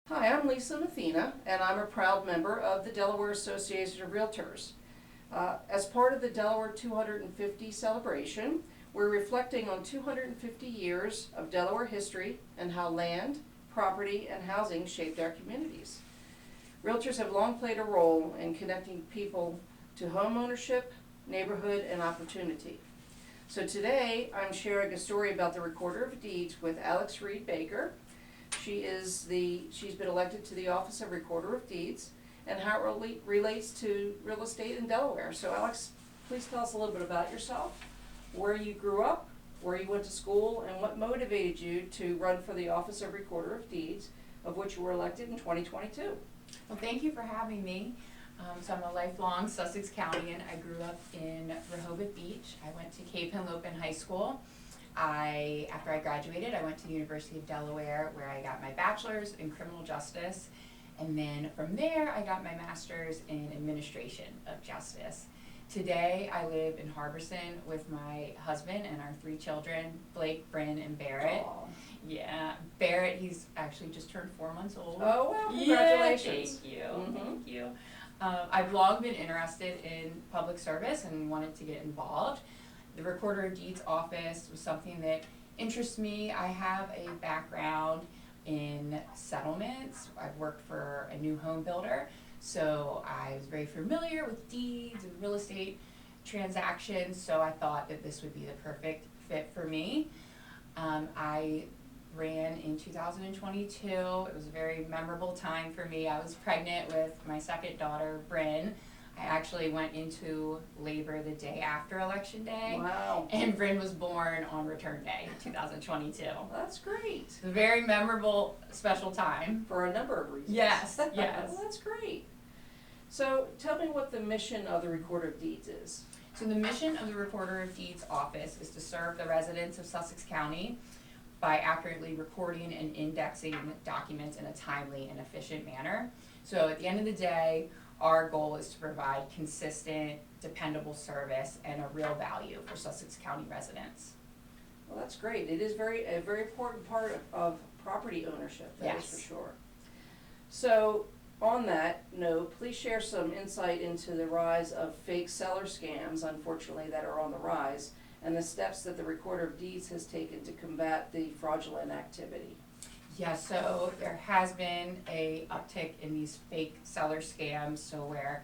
Hi, I'm Lisa Mathena, and I'm a proud member of the Delaware Association of Realtors. As part of the Delaware 250 celebration, we're reflecting on 250 years of Delaware history and how land, property, and housing shaped our communities. Realtors have long played a role in connecting people to home ownership, neighborhood, and opportunity. So today, I'm sharing a story about the Recorder of Deeds with Alex Reed Baker. She's been elected to the office of Recorder of Deeds and how it relates to real estate in Delaware. So Alex, please tell us a little bit about yourself, where you grew up, where you went to school, and what motivated you to run for the office of Recorder of Deeds, of which you were elected in 2022. Well, thank you for having me. So I'm a lifelong Sussex Countyan. I grew up in Rehoboth Beach. I went to Cape Henlopen High School. After I graduated, I went to the University of Delaware, where I got my bachelor's in criminal justice, and then from there I got my master's in administration of justice. Today I live in Harbison with my husband and our 3 children, Blake, Bryn, and Barrett. Aww. Yeah, Barrett, he's actually just turned 4 months old. Oh, well, congratulations. Yeah, thank you. Mm-hmm. Thank you. I've long been interested in public service and wanted to get involved. The Recorder of Deeds office was something that interests me. I have a background in settlements. I've worked for a new home builder, so I was very familiar with deeds and real estate transactions, so I thought that this would be the perfect fit for me. I ran in 2022. It was a very memorable time for me. I was pregnant with my second daughter, Bryn. I actually went into labor the day after Election Day. Wow. And Bryn was born on Return Day, 2022. That's great. It's a very memorable, special time. For a number of reasons. Yes, yes. Well, that's great. So tell me what the mission of the Recorder of Deeds is. So the mission of the Recorder of Deeds office is to serve the residents of Sussex County by accurately recording and indexing documents in a timely and efficient manner. So at the end of the day, our goal is to provide consistent, dependable service and a real value for Sussex County residents. Well, that's great. It is a very important part of property ownership, that is Yes. for sure. So on that note, please share some insight into the rise of fake seller scams, unfortunately, that are on the rise, and the steps that the Recorder of Deeds has taken to combat the fraudulent activity. Yeah, so there has been a uptick in these fake seller scams, so where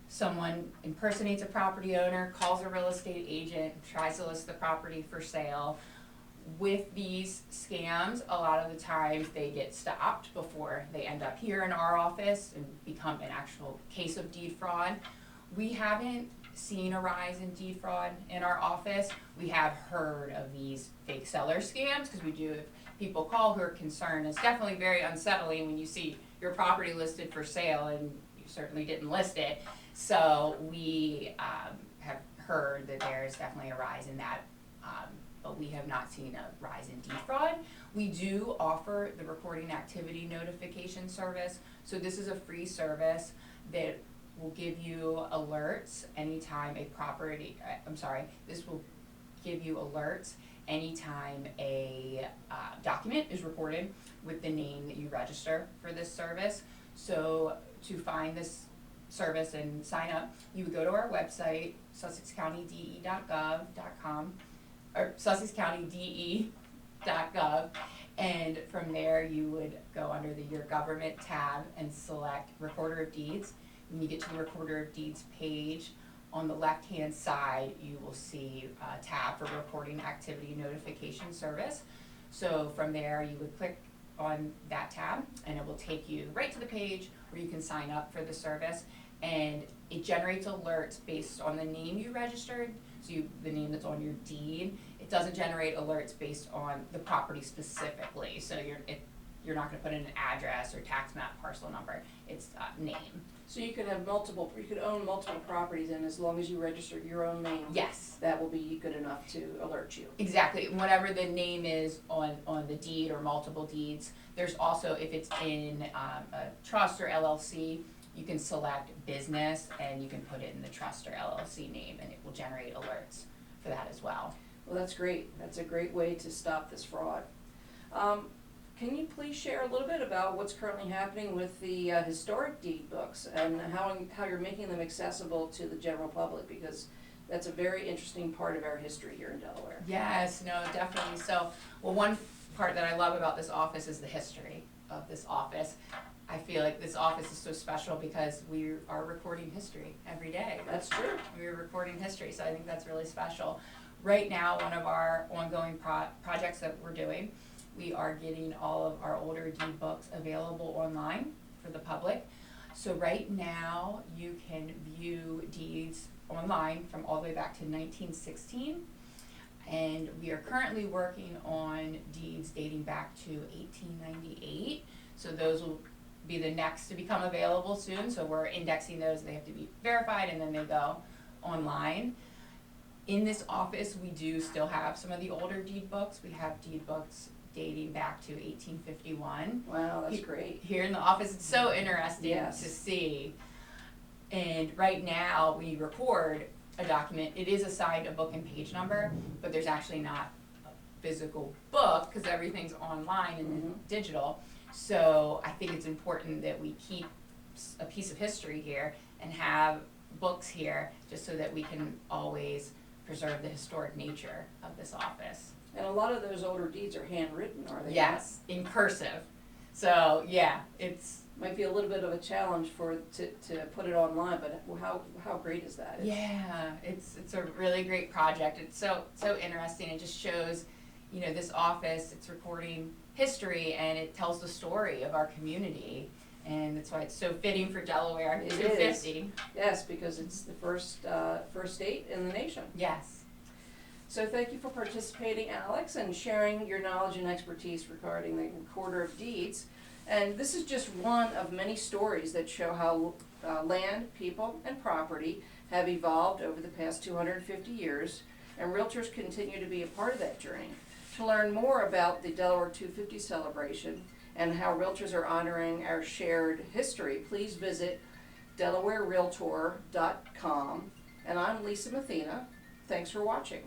someone impersonates a property owner, calls a real estate agent, tries to list the property for sale. With these scams, a lot of the times they get stopped before they end up here in our office and become an actual case of deed fraud. We haven't seen a rise in deed fraud in our office. We have heard of these fake seller scams because we do have people call who are concerned. It's definitely very unsettling when you see your property listed for sale and you certainly didn't list it. So we have heard that there is definitely a rise in that, but we have not seen a rise in deed fraud. We do offer the recording activity notification service. So this is a free service that will give you alerts anytime a property, this will give you alerts anytime a document is recorded with the name that you register for this service. So to find this service and sign up, you would go to our website, sussexcountydE.gov.com, or sussexcountydE.gov, and from there you would go under your government tab and select Recorder of Deeds. When you get to the Recorder of Deeds page, on the left-hand side, you will see a tab for Recording Activity Notification Service. So from there, you would click on that tab, and it will take you right to the page where you can sign up for the service. And it generates alerts based on the name you registered, so the name that's on your deed. It doesn't generate alerts based on the property specifically. So you're not going to put in an address or tax map, parcel number. It's name. So you could own multiple properties, and as long as you register your own name, Yes. that will be good enough to alert you. Exactly. Whatever the name is on the deed or multiple deeds. There's also, if it's in a trust or LLC, you can select business and you can put it in the trust or LLC name, and it will generate alerts for that as well. Well, that's great. That's a great way to stop this fraud. can you please share a little bit about what's currently happening with the historic deed books and how you're making them accessible to the general public, because that's a very interesting part of our history here in Delaware. Yes, no, definitely. So, well, one part that I love about this office is the history of this office. I feel like this office is so special because we are recording history every day. That's true. We're recording history, so I think that's really special. Right now, one of our ongoing projects that we're doing, we are getting all of our older deed books available online for the public. So right now, you can view deeds online from all the way back to 1916. And we are currently working on deeds dating back to 1898. So those will be the next to become available soon. So we're indexing those. They have to be verified and then they go online. In this office, we do still have some of the older deed books. We have deed books dating back to 1851. Wow, that's great. Here in the office, it's so interesting Yes. to see. And right now, we record a document. It is assigned a book and page number, but there's actually not a physical book because everything's online and digital. So I think it's important that we keep a piece of history here and have books here just so that we can always preserve the historic nature of this office. And a lot of those older deeds are handwritten, are they? Yes, in cursive. So yeah, it's Might be a little bit of a challenge to put it online, but how great is that? it's a really great project. It's so interesting. It just shows, this office, it's recording history and it tells the story of our community. And that's why it's so fitting for Delaware It 250. Yes, because it's the first state in the nation. Yes. So thank you for participating, Alex, and sharing your knowledge and expertise regarding the recorder of deeds. And this is just one of many stories that show how land, people, and property have evolved over the past 250 years, and realtors continue to be a part of that journey. To learn more about the Delaware 250 celebration and how realtors are honoring our shared history, please visit DelawareRealtor.com. And I'm Lisa Mathena. Thanks for watching.